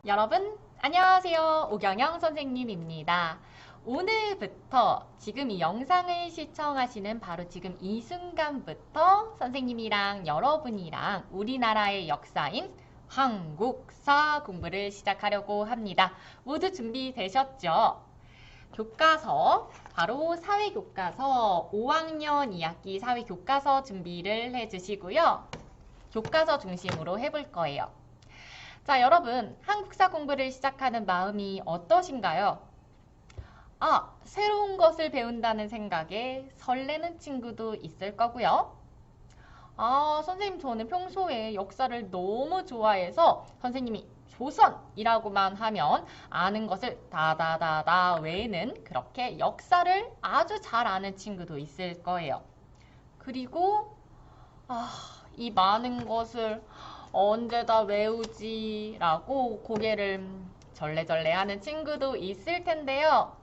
여러분, 안녕하세요. 오경영 선생님입니다. 오늘부터 지금 이 영상을 시청하시는 바로 지금 이 순간부터 선생님이랑 여러분이랑 우리나라의 역사인 한국사 공부를 시작하려고 합니다. 모두 준비되셨죠? 교과서, 바로 사회교과서 5학년 2학기 사회교과서 준비를 해주시고요. 교과서 중심으로 해볼 거예요. 자, 여러분, 한국사 공부를 시작하는 마음이 어떠신가요? 새로운 것을 배운다는 생각에 설레는 친구도 있을 거고요. 선생님, 저는 평소에 역사를 너무 좋아해서 선생님이 조선이라고만 하면 아는 것을 다다다다 외에는 그렇게 역사를 아주 잘 아는 친구도 있을 거예요. 그리고 이 많은 것을 언제 다 외우지? 라고 고개를 절레절레 하는 친구도 있을 텐데요.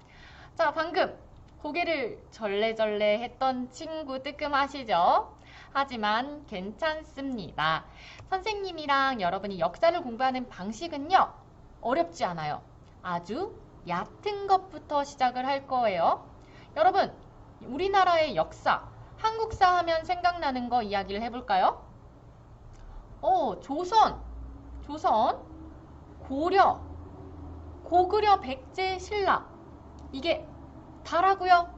자, 방금 고개를 절레절레 했던 친구 뜨끔하시죠? 하지만 괜찮습니다. 선생님이랑 여러분이 역사를 공부하는 방식은요, 어렵지 않아요. 아주 얕은 것부터 시작을 할 거예요. 여러분, 우리나라의 역사, 한국사 하면 생각나는 거 이야기를 해볼까요? 조선, 고려, 고구려, 백제, 신라. 이게 다라고요?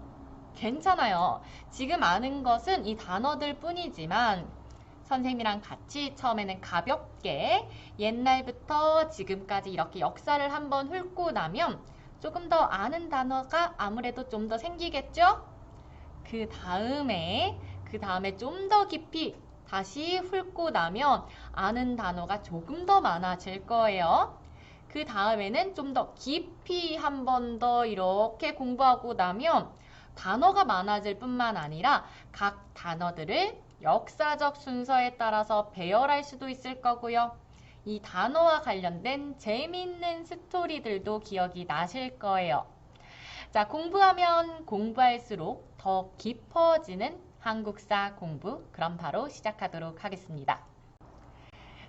괜찮아요. 지금 아는 것은 이 단어들 뿐이지만 선생님이랑 같이 처음에는 가볍게 옛날부터 지금까지 이렇게 역사를 한번 훑고 나면 조금 더 아는 단어가 아무래도 좀 더 생기겠죠? 그 다음에 좀 더 깊이 다시 훑고 나면 아는 단어가 조금 더 많아질 거예요. 그 다음에는 좀 더 깊이 한 번 더 이렇게 공부하고 나면 단어가 많아질 뿐만 아니라 각 단어들을 역사적 순서에 따라서 배열할 수도 있을 거고요. 이 단어와 관련된 재미있는 스토리들도 기억이 나실 거예요. 자, 공부하면 공부할수록 더 깊어지는 한국사 공부, 그럼 바로 시작하도록 하겠습니다.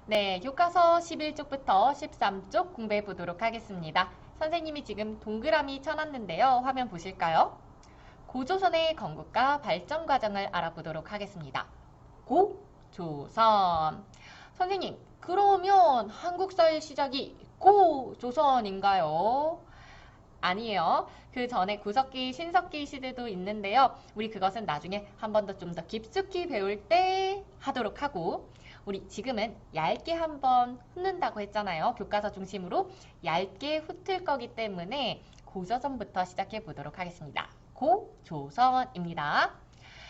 네, 교과서 11쪽부터 13쪽 공부해 보도록 하겠습니다. 선생님이 지금 동그라미 쳐놨는데요. 화면 보실까요? 고조선의 건국과 발전 과정을 알아보도록 하겠습니다. 고조선. 선생님, 그러면 한국사의 시작이 고조선인가요? 아니에요. 그 전에 구석기, 신석기 시대도 있는데요. 우리 그것은 나중에 한 번 더 좀 더 깊숙이 배울 때 하도록 하고, 우리 지금은 얇게 한번 훑는다고 했잖아요. 교과서 중심으로 얇게 훑을 거기 때문에 고조선부터 시작해 보도록 하겠습니다. 고조선입니다.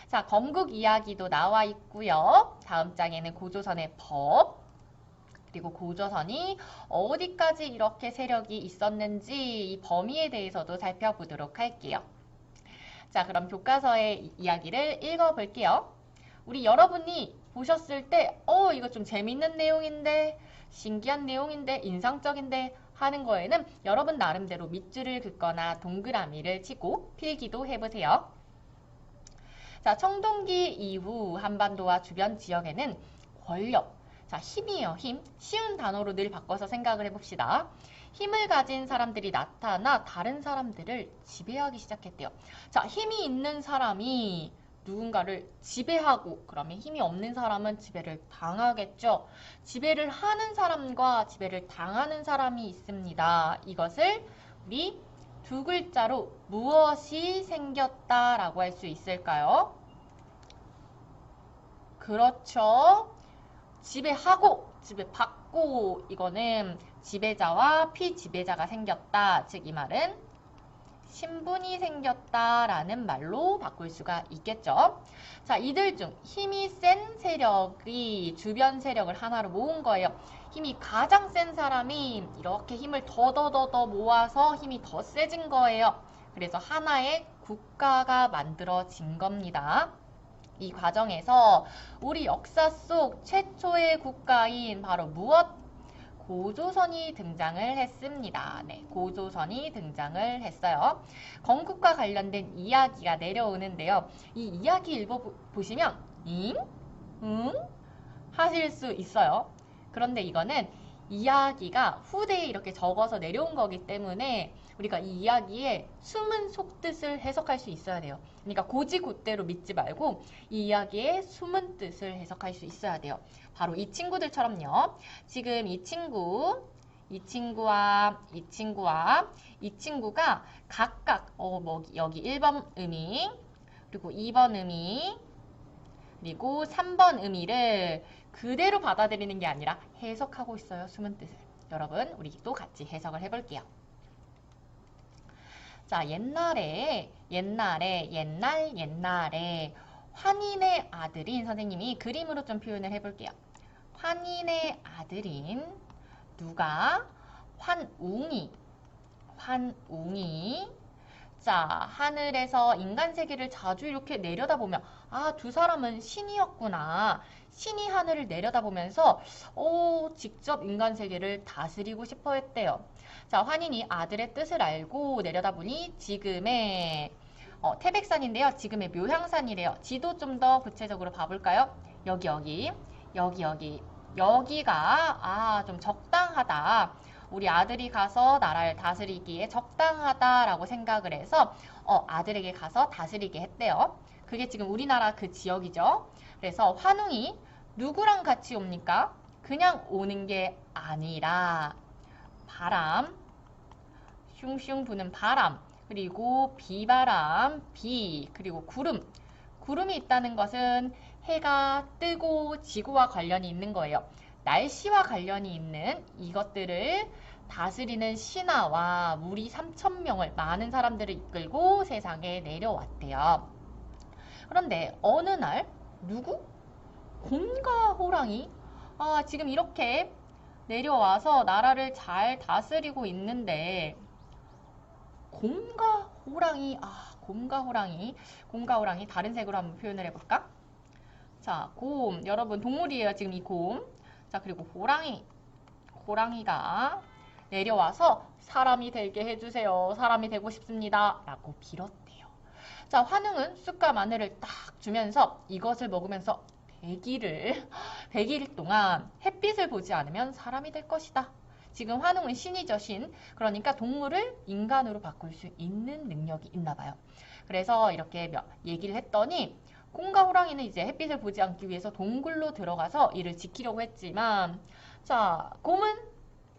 자, 건국 이야기도 나와 있고요. 다음 장에는 고조선의 법, 그리고 고조선이 어디까지 이렇게 세력이 있었는지 이 범위에 대해서도 살펴보도록 할게요. 자, 그럼 교과서의 이야기를 읽어볼게요. 우리 여러분이 보셨을 때 이거 좀 재밌는 내용인데, 신기한 내용인데, 인상적인데 하는 거에는 여러분 나름대로 밑줄을 긋거나 동그라미를 치고 필기도 해보세요. 자, 청동기 이후 한반도와 주변 지역에는 권력, 자, 힘이에요. 힘. 쉬운 단어로 늘 바꿔서 생각을 해봅시다. 힘을 가진 사람들이 나타나 다른 사람들을 지배하기 시작했대요. 자, 힘이 있는 사람이 누군가를 지배하고, 그러면 힘이 없는 사람은 지배를 당하겠죠. 지배를 하는 사람과 지배를 당하는 사람이 있습니다. 이것을 우리 두 글자로 무엇이 생겼다라고 할 수 있을까요? 그렇죠. 지배하고, 지배받고, 이거는 지배자와 피지배자가 생겼다. 즉, 이 말은 신분이 생겼다라는 말로 바꿀 수가 있겠죠. 자, 이들 중 힘이 센 세력이 주변 세력을 하나로 모은 거예요. 힘이 가장 센 사람이 이렇게 힘을 더더더더 모아서 힘이 더 세진 거예요. 그래서 하나의 국가가 만들어진 겁니다. 이 과정에서 우리 역사 속 최초의 국가인 바로 무엇? 고조선이 등장을 했습니다. 네, 고조선이 등장을 했어요. 건국과 관련된 이야기가 내려오는데요. 이 이야기 읽어보시면 응? 응? 하실 수 있어요. 그런데 이거는 이야기가 후대에 이렇게 적어서 내려온 거기 때문에 우리가 이 이야기에 숨은 속뜻을 해석할 수 있어야 돼요. 그러니까 고지고대로 믿지 말고 이 이야기의 숨은 뜻을 해석할 수 있어야 돼요. 바로 이 친구들처럼요. 지금 이 친구와 이 친구가 각각 여기 1번 의미, 그리고 2번 의미, 그리고 3번 의미를 그대로 받아들이는 게 아니라 해석하고 있어요. 숨은 뜻을. 여러분, 우리 또 같이 해석을 해볼게요. 자, 옛날에 환인의 아들인, 선생님이 그림으로 좀 표현을 해볼게요. 환인의 아들인 누가? 환웅이. 자, 하늘에서 인간 세계를 자주 이렇게 내려다보면 아, 두 사람은 신이었구나. 신이 하늘을 내려다보면서 직접 인간 세계를 다스리고 싶어 했대요. 자, 환인이 아들의 뜻을 알고 내려다보니 지금의 태백산인데요. 지금의 묘향산이래요. 지도 좀 더 구체적으로 봐볼까요? 여기가 좀 적당하다. 우리 아들이 가서 나라를 다스리기에 적당하다라고 생각을 해서 아들에게 가서 다스리게 했대요. 그게 지금 우리나라 그 지역이죠. 그래서 환웅이 누구랑 같이 옵니까? 그냥 오는 게 아니라 바람, 슝슝 부는 바람, 그리고 비바람, 그리고 구름이 있다는 것은 해가 뜨고 지구와 관련이 있는 거예요. 날씨와 관련이 있는 이것들을 다스리는 신하와 무리 3,000명을 많은 사람들을 이끌고 세상에 내려왔대요. 그런데 어느 날 누구? 곰과 호랑이? 지금 이렇게 내려와서 나라를 잘 다스리고 있는데 곰과 호랑이 다른 색으로 한번 표현을 해볼까? 자, 곰. 여러분 동물이에요. 지금 이 곰. 자, 그리고 호랑이가 내려와서 사람이 되게 해주세요. 사람이 되고 싶습니다. 라고 빌었대요. 자, 환웅은 쑥과 마늘을 딱 주면서 이것을 먹으면서 100일 동안 햇빛을 보지 않으면 사람이 될 것이다. 지금 환웅은 신이죠, 신. 그러니까 동물을 인간으로 바꿀 수 있는 능력이 있나 봐요. 그래서 이렇게 얘기를 했더니 곰과 호랑이는 이제 햇빛을 보지 않기 위해서 동굴로 들어가서 이를 지키려고 했지만 자, 곰은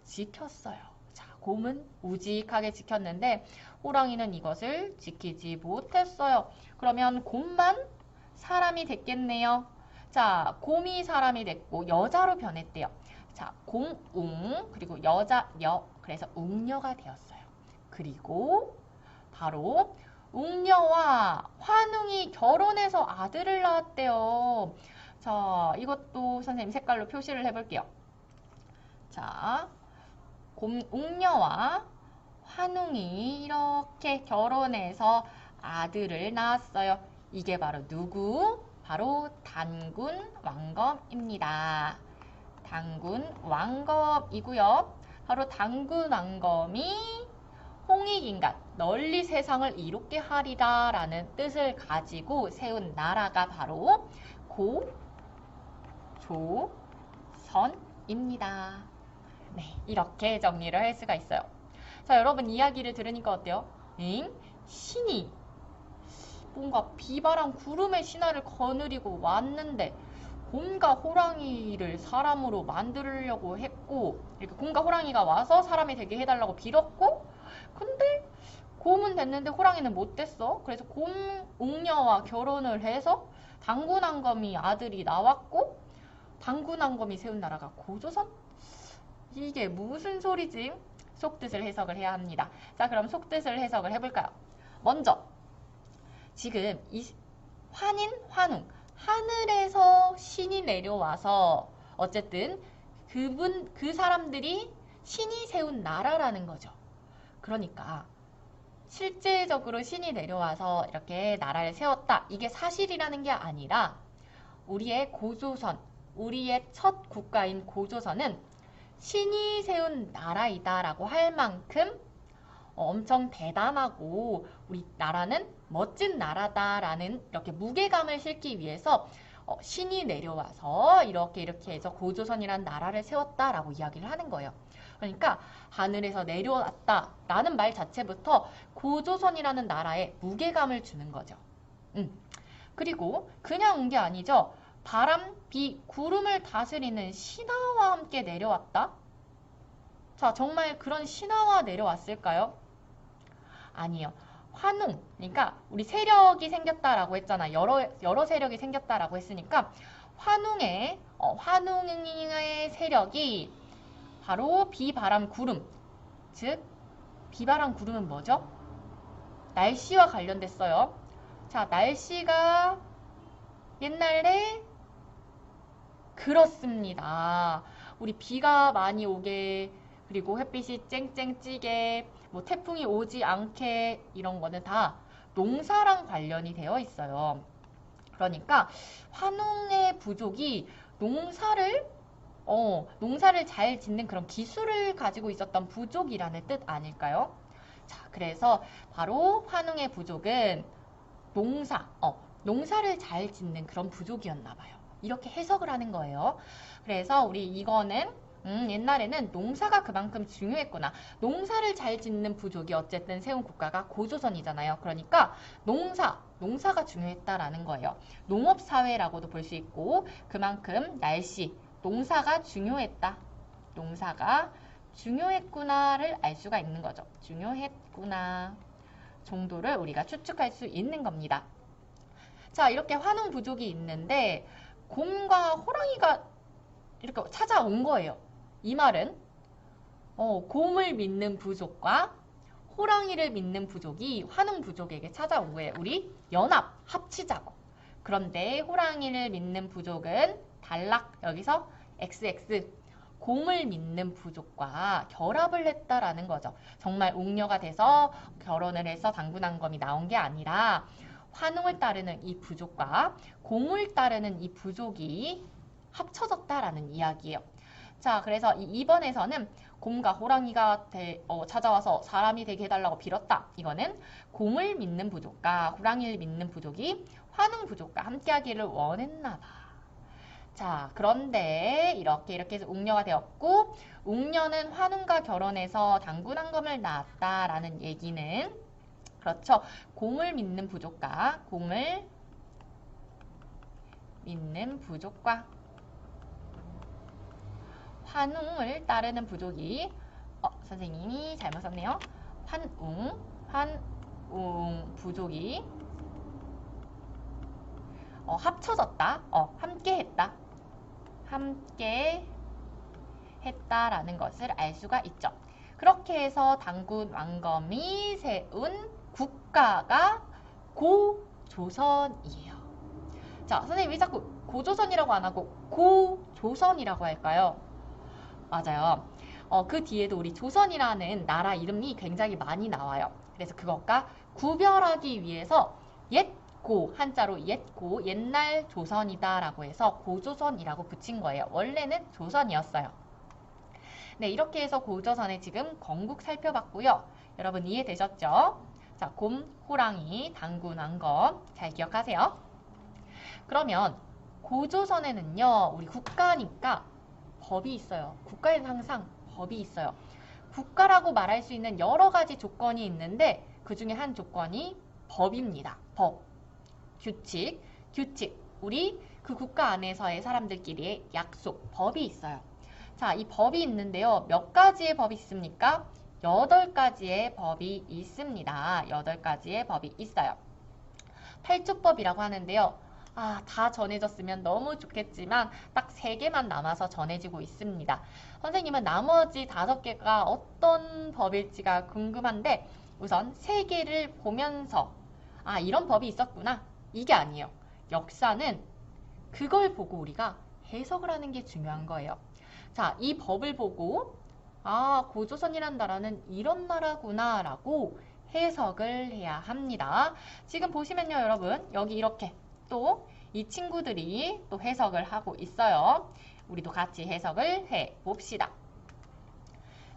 지켰어요. 자, 곰은 우직하게 지켰는데 호랑이는 이것을 지키지 못했어요. 그러면 곰만 사람이 됐겠네요. 자, 곰이 사람이 됐고 여자로 변했대요. 자, 곰웅 그리고 여자 그래서 웅녀가 되었어요. 그리고 바로 웅녀와 환웅이 결혼해서 아들을 낳았대요. 자, 이것도 선생님 색깔로 표시를 해볼게요. 자, 웅녀와 환웅이 이렇게 결혼해서 아들을 낳았어요. 이게 바로 누구? 바로 단군 왕검입니다. 단군 왕검이고요. 바로 단군 왕검이 홍익인간, 널리 세상을 이롭게 하리라 라는 뜻을 가지고 세운 나라가 바로 고조선입니다. 네, 이렇게 정리를 할 수가 있어요. 자, 여러분 이야기를 들으니까 어때요? 신이 뭔가 비바람 구름의 신화를 거느리고 왔는데 곰과 호랑이를 사람으로 만들려고 했고 이렇게 곰과 호랑이가 와서 사람이 되게 해달라고 빌었고 근데 곰은 됐는데 호랑이는 못 됐어. 그래서 곰웅녀와 결혼을 해서 당군왕검이 아들이 나왔고 당군왕검이 세운 나라가 고조선? 이게 무슨 소리지? 속뜻을 해석을 해야 합니다. 자, 그럼 속뜻을 해석을 해볼까요? 먼저 지금 이 환웅 하늘에서 신이 내려와서 어쨌든 그 사람들이 신이 세운 나라라는 거죠. 그러니까 실제적으로 신이 내려와서 이렇게 나라를 세웠다. 이게 사실이라는 게 아니라 우리의 첫 국가인 고조선은 신이 세운 나라이다 라고 할 만큼 엄청 대단하고 우리 나라는 멋진 나라다라는 이렇게 무게감을 실기 위해서 신이 내려와서 이렇게 해서 고조선이라는 나라를 세웠다라고 이야기를 하는 거예요. 그러니까 하늘에서 내려왔다라는 말 자체부터 고조선이라는 나라에 무게감을 주는 거죠. 그리고 그냥 온 게 아니죠. 바람, 비, 구름을 다스리는 신하와 함께 내려왔다? 자, 정말 그런 신하와 내려왔을까요? 아니요. 환웅, 그러니까 우리 세력이 생겼다라고 했잖아. 여러 세력이 생겼다라고 했으니까 환웅의 세력이 바로 비, 바람, 구름. 즉, 비, 바람, 구름은 뭐죠? 날씨와 관련됐어요. 자, 날씨가 옛날에 그렇습니다. 우리 비가 많이 오게, 그리고 햇빛이 쨍쨍 찌게, 뭐 태풍이 오지 않게, 이런 거는 다 농사랑 관련이 되어 있어요. 그러니까 환웅의 부족이 농사를 잘 짓는 그런 기술을 가지고 있었던 부족이라는 뜻 아닐까요? 자, 그래서 바로 환웅의 부족은 농사를 잘 짓는 그런 부족이었나 봐요. 이렇게 해석을 하는 거예요. 그래서 우리 이거는 옛날에는 농사가 그만큼 중요했구나. 농사를 잘 짓는 부족이 어쨌든 세운 국가가 고조선이잖아요. 그러니까 농사가 중요했다라는 거예요. 농업사회라고도 볼 수 있고 그만큼 날씨, 농사가 중요했다. 농사가 중요했구나를 알 수가 있는 거죠. 중요했구나 정도를 우리가 추측할 수 있는 겁니다. 자, 이렇게 환웅 부족이 있는데 곰과 호랑이가 이렇게 찾아온 거예요. 이 말은 곰을 믿는 부족과 호랑이를 믿는 부족이 환웅 부족에게 찾아온 거예요. 우리 합치자고. 그런데 호랑이를 믿는 부족은 단락, 여기서 XX, 곰을 믿는 부족과 결합을 했다라는 거죠. 정말 웅녀가 돼서 결혼을 해서 당군왕검이 나온 게 아니라 환웅을 따르는 이 부족과 곰을 따르는 이 부족이 합쳐졌다라는 이야기예요. 자, 그래서 이 2번에서는 곰과 호랑이가 찾아와서 사람이 되게 해달라고 빌었다. 이거는 곰을 믿는 부족과 호랑이를 믿는 부족이 환웅 부족과 함께하기를 원했나 봐. 자, 그런데 이렇게 해서 웅녀가 되었고 웅녀는 환웅과 결혼해서 당군왕검을 낳았다라는 얘기는 그렇죠. 곰을 믿는 부족과 환웅을 따르는 부족이 선생님이 잘못 썼네요. 환웅 부족이 합쳐졌다. 함께 했다라는 것을 알 수가 있죠. 그렇게 해서 당군왕검이 세운 국가가 고조선이에요. 자, 선생님 왜 자꾸 고조선이라고 안 하고 고조선이라고 할까요? 맞아요. 그 뒤에도 우리 조선이라는 나라 이름이 굉장히 많이 나와요. 그래서 그것과 구별하기 위해서 한자로 옛고, 옛날 조선이다라고 해서 고조선이라고 붙인 거예요. 원래는 조선이었어요. 네, 이렇게 해서 고조선의 지금 건국 살펴봤고요. 여러분 이해되셨죠? 자, 곰, 호랑이, 당군왕검 잘 기억하세요. 그러면 고조선에는요, 우리 국가니까 법이 있어요. 국가에는 항상 법이 있어요. 국가라고 말할 수 있는 여러 가지 조건이 있는데 그 중에 한 조건이 법입니다. 법, 규칙. 우리 그 국가 안에서의 사람들끼리의 약속, 법이 있어요. 자, 이 법이 있는데요. 몇 가지의 법이 있습니까? 8가지의 법이 있습니다. 8가지의 법이 있어요. 팔초법이라고 하는데요. 다 전해졌으면 너무 좋겠지만 딱 3개만 남아서 전해지고 있습니다. 선생님은 나머지 5개가 어떤 법일지가 궁금한데 우선 3개를 보면서 이런 법이 있었구나. 이게 아니에요. 역사는 그걸 보고 우리가 해석을 하는 게 중요한 거예요. 자, 이 법을 보고 고조선이란 나라는 이런 나라구나 라고 해석을 해야 합니다. 지금 보시면요, 여러분. 여기 이렇게 또 이 친구들이 또 해석을 하고 있어요. 우리도 같이 해석을 해봅시다.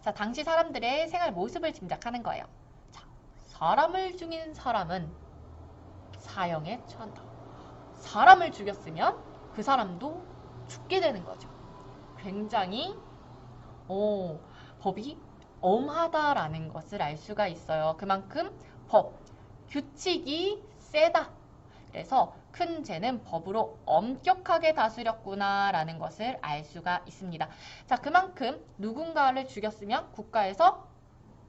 자, 당시 사람들의 생활 모습을 짐작하는 거예요. 자, 사람을 죽인 사람은 사형에 처한다. 사람을 죽였으면 그 사람도 죽게 되는 거죠. 굉장히 법이 엄하다라는 것을 알 수가 있어요. 그만큼 법, 규칙이 세다. 그래서 큰 죄는 법으로 엄격하게 다스렸구나 라는 것을 알 수가 있습니다. 자, 그만큼 누군가를 죽였으면 국가에서,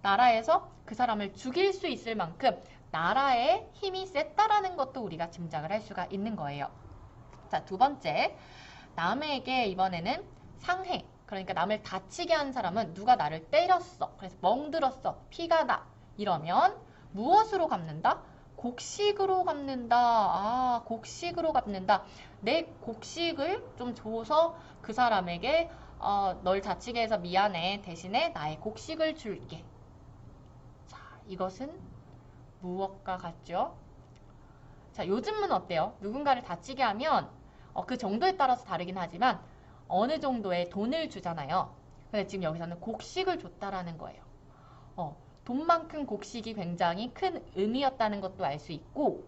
나라에서 그 사람을 죽일 수 있을 만큼 나라의 힘이 셌다라는 것도 우리가 짐작을 할 수가 있는 거예요. 자, 두 번째, 남에게 이번에는 상해, 그러니까 남을 다치게 한 사람은 누가 나를 때렸어, 그래서 멍들었어, 피가 나, 이러면 무엇으로 갚는다? 곡식으로 갚는다. 아, 곡식으로 갚는다. 내 곡식을 좀 줘서 그 사람에게 널 다치게 해서 미안해. 대신에 나의 곡식을 줄게. 자, 이것은 무엇과 같죠? 자, 요즘은 어때요? 누군가를 다치게 하면 그 정도에 따라서 다르긴 하지만 어느 정도의 돈을 주잖아요. 근데 지금 여기서는 곡식을 줬다라는 거예요. 돈만큼 곡식이 굉장히 큰 의미였다는 것도 알 수 있고,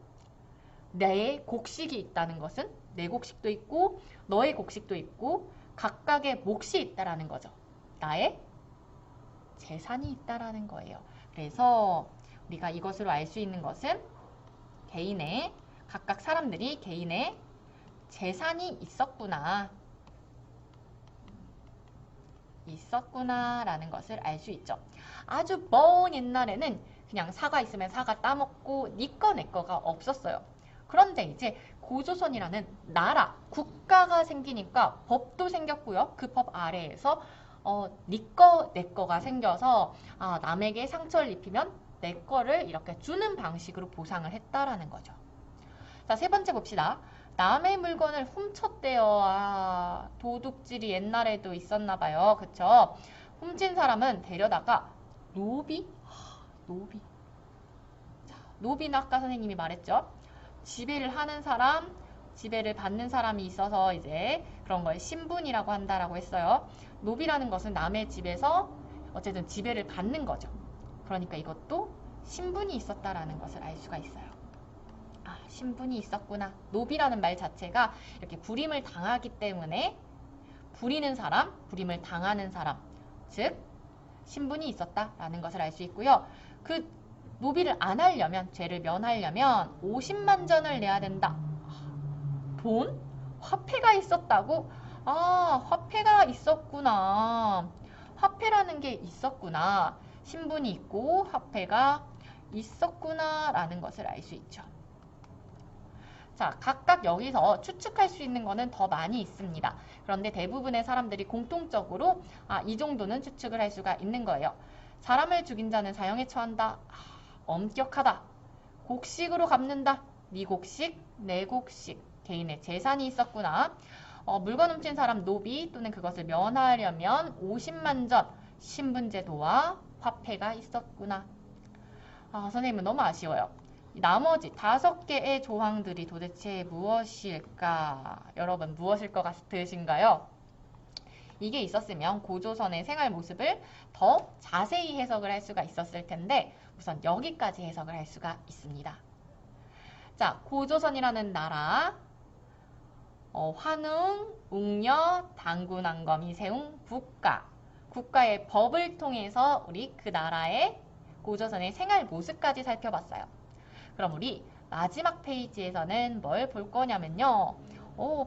내 곡식이 있다는 것은 내 곡식도 있고 너의 곡식도 있고 각각의 몫이 있다라는 거죠. 나의 재산이 있다라는 거예요. 그래서 우리가 이것으로 알 수 있는 것은 개인의, 각각 사람들이 개인의 재산이 있었구나라는 것을 알 수 있죠. 아주 먼 옛날에는 그냥 사과 있으면 사과 따먹고 니 거 내 거가 없었어요. 그런데 이제 고조선이라는 나라, 국가가 생기니까 법도 생겼고요. 그 법 아래에서 니 거 내 거가 생겨서 남에게 상처를 입히면 내 거를 이렇게 주는 방식으로 보상을 했다라는 거죠. 자, 세 번째 봅시다. 남의 물건을 훔쳤대요. 도둑질이 옛날에도 있었나 봐요. 그쵸? 훔친 사람은 데려다가 노비? 자, 노비는 아까 선생님이 말했죠. 지배를 하는 사람, 지배를 받는 사람이 있어서 이제 그런 걸 신분이라고 한다라고 했어요. 노비라는 것은 남의 집에서 어쨌든 지배를 받는 거죠. 그러니까 이것도 신분이 있었다라는 것을 알 수가 있어요. 신분이 있었구나. 노비라는 말 자체가 이렇게 부림을 당하기 때문에 부리는 사람, 부림을 당하는 사람, 즉 신분이 있었다라는 것을 알 수 있고요. 그 노비를 안 하려면, 죄를 면하려면 50만 전을 내야 된다. 돈? 화폐가 있었다고? 화폐가 있었구나. 화폐라는 게 있었구나. 신분이 있고 화폐가 있었구나 라는 것을 알 수 있죠. 자, 각각 여기서 추측할 수 있는 거는 더 많이 있습니다. 그런데 대부분의 사람들이 공통적으로 이 정도는 추측을 할 수가 있는 거예요. 사람을 죽인 자는 사형에 처한다. 엄격하다. 곡식으로 갚는다. 네 곡식, 내 곡식. 개인의 재산이 있었구나. 물건 훔친 사람 노비 또는 그것을 면하려면 50만 전 신분제도와 화폐가 있었구나. 선생님은 너무 아쉬워요. 나머지 5개의 조항들이 도대체 무엇일까? 여러분 무엇일 것 같으신가요? 이게 있었으면 고조선의 생활 모습을 더 자세히 해석을 할 수가 있었을 텐데 우선 여기까지 해석을 할 수가 있습니다. 자, 고조선이라는 나라, 환웅, 웅녀, 당군왕검이 세운 국가의 법을 통해서 우리 그 나라의 고조선의 생활 모습까지 살펴봤어요. 그럼 우리 마지막 페이지에서는 뭘 볼 거냐면요.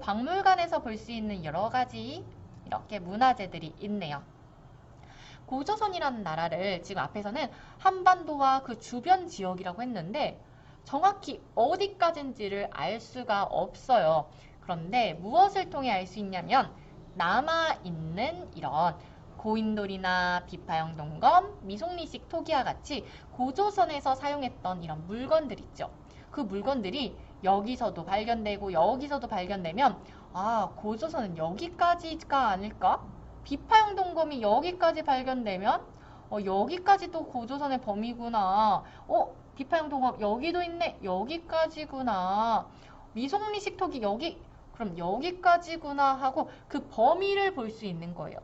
박물관에서 볼 수 있는 여러 가지 이렇게 문화재들이 있네요. 고조선이라는 나라를 지금 앞에서는 한반도와 그 주변 지역이라고 했는데 정확히 어디까지인지를 알 수가 없어요. 그런데 무엇을 통해 알 수 있냐면 남아있는 이런 고인돌이나 비파형 동검, 미송리식 토기와 같이 고조선에서 사용했던 이런 물건들 있죠. 그 물건들이 여기서도 발견되고 여기서도 발견되면 고조선은 여기까지가 아닐까? 비파형 동검이 여기까지 발견되면 여기까지도 고조선의 범위구나. 비파형 동검 여기도 있네. 여기까지구나. 미송리식 토기 여기, 그럼 여기까지구나 하고 그 범위를 볼 수 있는 거예요.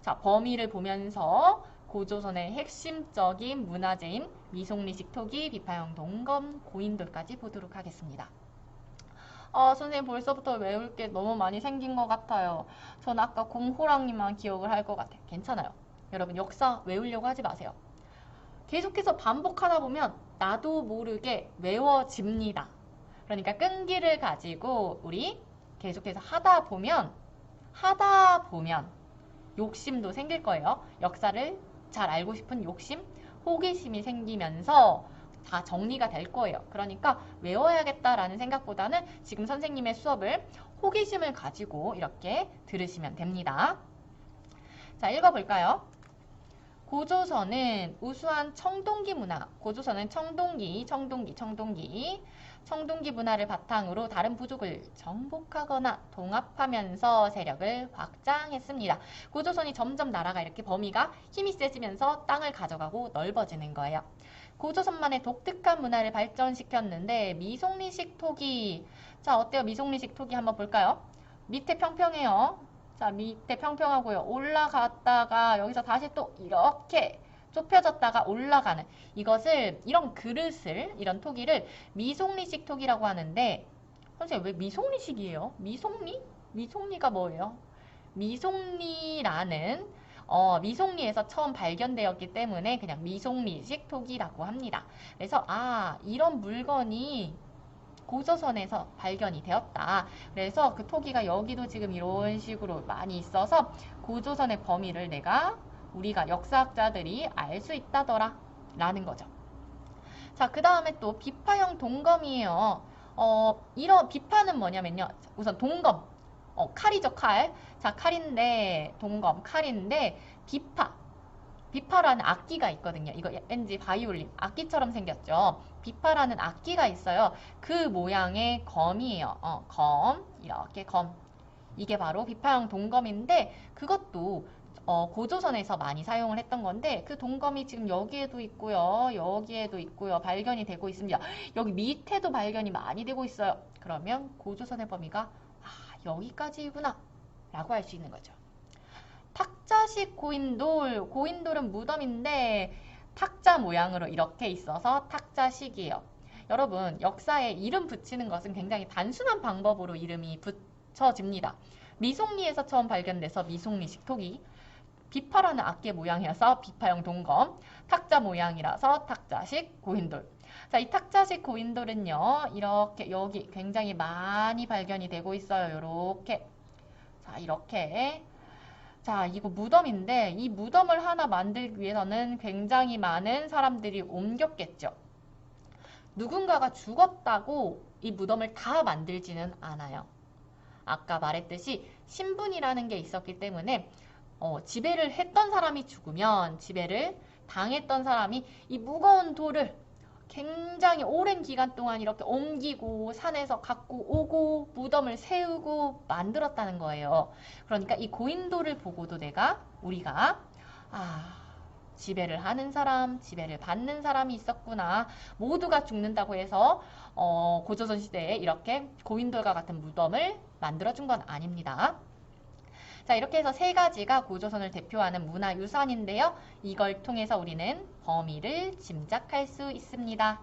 자, 범위를 보면서 고조선의 핵심적인 문화재인 미송리식 토기, 비파형 동검, 고인돌까지 보도록 하겠습니다. 선생님 벌써부터 외울 게 너무 많이 생긴 것 같아요. 전 아까 곰호랑이만 기억을 할 것 같아요. 괜찮아요. 여러분 역사 외우려고 하지 마세요. 계속해서 반복하다 보면 나도 모르게 외워집니다. 그러니까 끈기를 가지고 우리 계속해서 하다 보면 욕심도 생길 거예요. 역사를 잘 알고 싶은 욕심, 호기심이 생기면서 다 정리가 될 거예요. 그러니까 외워야겠다라는 생각보다는 지금 선생님의 수업을 호기심을 가지고 이렇게 들으시면 됩니다. 자, 읽어볼까요? 고조선은 우수한 청동기 문화, 고조선은 청동기 문화를 바탕으로 다른 부족을 정복하거나 동합하면서 세력을 확장했습니다. 고조선이 점점 나라가 이렇게 범위가 힘이 세지면서 땅을 가져가고 넓어지는 거예요. 고조선만의 독특한 문화를 발전시켰는데 미송리식 토기, 자 어때요? 미송리식 토기 한번 볼까요? 밑에 평평해요. 자, 밑에 평평하고요. 올라갔다가 여기서 다시 또 이렇게 좁혀졌다가 올라가는 이것을 이런 그릇을 이런 토기를 미송리식 토기라고 하는데 선생님 왜 미송리식이에요? 미송리가 뭐예요? 미송리라는 미송리에서 처음 발견되었기 때문에 그냥 미송리식 토기라고 합니다. 그래서 이런 물건이 고조선에서 발견이 되었다. 그래서 그 토기가 여기도 지금 이런 식으로 많이 있어서 고조선의 범위를 우리가 역사학자들이 알 수 있다더라 라는 거죠. 자, 그 다음에 또 비파형 동검이에요. 이런 비파는 뭐냐면요. 우선 동검. 칼이죠, 칼. 자, 칼인데 동검, 칼인데 비파라는 악기가 있거든요. 이거 왠지 바이올린 악기처럼 생겼죠. 비파라는 악기가 있어요. 그 모양의 검이에요. 검, 이렇게 검. 이게 바로 비파형 동검인데 그것도 고조선에서 많이 사용을 했던 건데 그 동검이 지금 여기에도 있고요. 여기에도 있고요. 발견이 되고 있습니다. 여기 밑에도 발견이 많이 되고 있어요. 그러면 고조선의 범위가 여기까지구나 라고 할 수 있는 거죠. 탁자식 고인돌, 고인돌은 무덤인데 탁자 모양으로 이렇게 있어서 탁자식이에요. 여러분 역사에 이름 붙이는 것은 굉장히 단순한 방법으로 이름이 붙여집니다. 미송리에서 처음 발견돼서 미송리식 토기, 비파라는 악기 모양이어서 비파형 동검, 탁자 모양이라서 탁자식 고인돌. 자, 이 탁자식 고인돌은요 이렇게 여기 굉장히 많이 발견이 되고 있어요. 요렇게. 자, 이렇게. 자, 이거 무덤인데 이 무덤을 하나 만들기 위해서는 굉장히 많은 사람들이 옮겼겠죠. 누군가가 죽었다고 이 무덤을 다 만들지는 않아요. 아까 말했듯이 신분이라는 게 있었기 때문에 지배를 했던 사람이 죽으면 지배를 당했던 사람이 이 무거운 돌을 굉장히 오랜 기간 동안 이렇게 옮기고 산에서 갖고 오고 무덤을 세우고 만들었다는 거예요. 그러니까 이 고인돌을 보고도 우리가 지배를 하는 사람, 지배를 받는 사람이 있었구나. 모두가 죽는다고 해서 고조선 시대에 이렇게 고인돌과 같은 무덤을 만들어준 건 아닙니다. 자, 이렇게 해서 세 가지가 고조선을 대표하는 문화유산인데요. 이걸 통해서 우리는 범위를 짐작할 수 있습니다.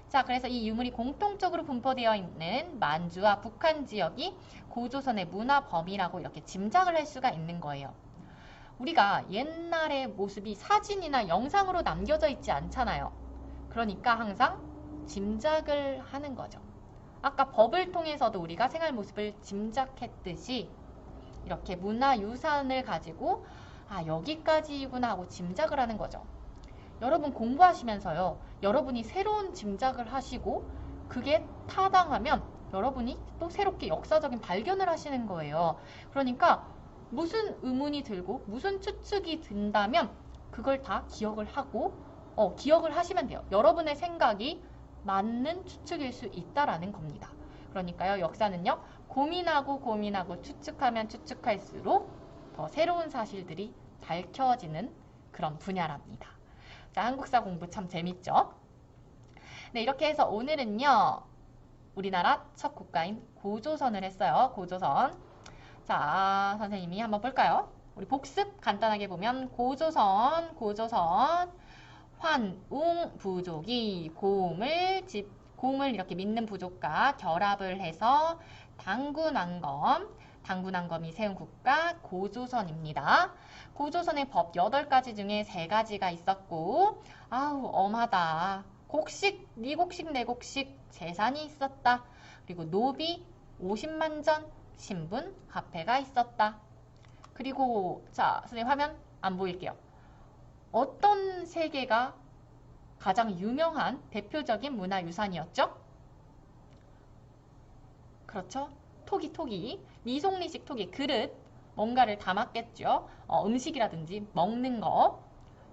자, 그래서 이 유물이 공통적으로 분포되어 있는 만주와 북한 지역이 고조선의 문화 범위라고 이렇게 짐작을 할 수가 있는 거예요. 우리가 옛날의 모습이 사진이나 영상으로 남겨져 있지 않잖아요. 그러니까 항상 짐작을 하는 거죠. 아까 법을 통해서도 우리가 생활 모습을 짐작했듯이 이렇게 문화유산을 가지고 여기까지구나 하고 짐작을 하는 거죠. 여러분 공부하시면서요. 여러분이 새로운 짐작을 하시고 그게 타당하면 여러분이 또 새롭게 역사적인 발견을 하시는 거예요. 그러니까 무슨 의문이 들고 무슨 추측이 든다면 그걸 다 기억을 하고 기억을 하시면 돼요. 여러분의 생각이 맞는 추측일 수 있다라는 겁니다. 그러니까요. 역사는요. 고민하고 추측하면 추측할수록 더 새로운 사실들이 밝혀지는 그런 분야랍니다. 자, 한국사 공부 참 재밌죠? 네, 이렇게 해서 오늘은요. 우리나라 첫 국가인 고조선을 했어요. 고조선. 자, 선생님이 한번 볼까요? 우리 복습 간단하게 보면 고조선, 환웅 부족이 곰을 곰을 이렇게 믿는 부족과 결합을 해서 당군왕검이 세운 국가 고조선입니다. 고조선의 법 8가지 중에 3가지가 있었고, 아우 엄하다. 곡식, 네 곡식 내 곡식 재산이 있었다. 그리고 노비 50만 전 신분 화폐가 있었다. 그리고 자, 선생님 화면 안 보일게요. 어떤 세 개가 가장 유명한 대표적인 문화유산이었죠? 그렇죠? 토기. 미송리식 토기, 그릇, 뭔가를 담았겠죠? 음식이라든지 먹는 거.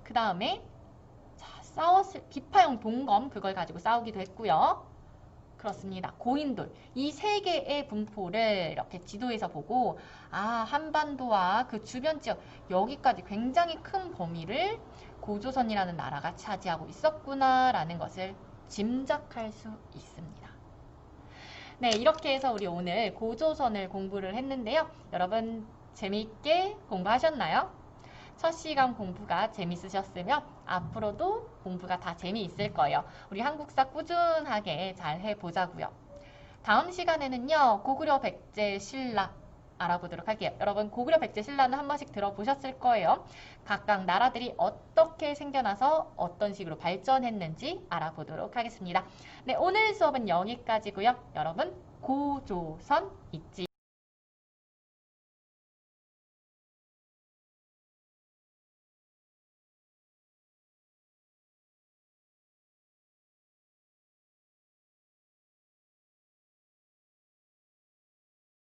그 다음에 기파용 동검, 그걸 가지고 싸우기도 했고요. 그렇습니다. 고인돌. 이 3개의 분포를 이렇게 지도에서 보고, 한반도와 그 주변 지역, 여기까지 굉장히 큰 범위를 고조선이라는 나라가 차지하고 있었구나라는 것을 짐작할 수 있습니다. 네, 이렇게 해서 우리 오늘 고조선을 공부를 했는데요. 여러분 재미있게 공부하셨나요? 첫 시간 공부가 재밌으셨으면 앞으로도 공부가 다 재미있을 거예요. 우리 한국사 꾸준하게 잘 해보자고요. 다음 시간에는요, 고구려 백제 신라 알아보도록 할게요. 여러분 고구려 백제 신라는 한 번씩 들어보셨을 거예요. 각각 나라들이 어떻게 생겨나서 어떤 식으로 발전했는지 알아보도록 하겠습니다. 네, 오늘 수업은 여기까지고요. 여러분 고조선 잊지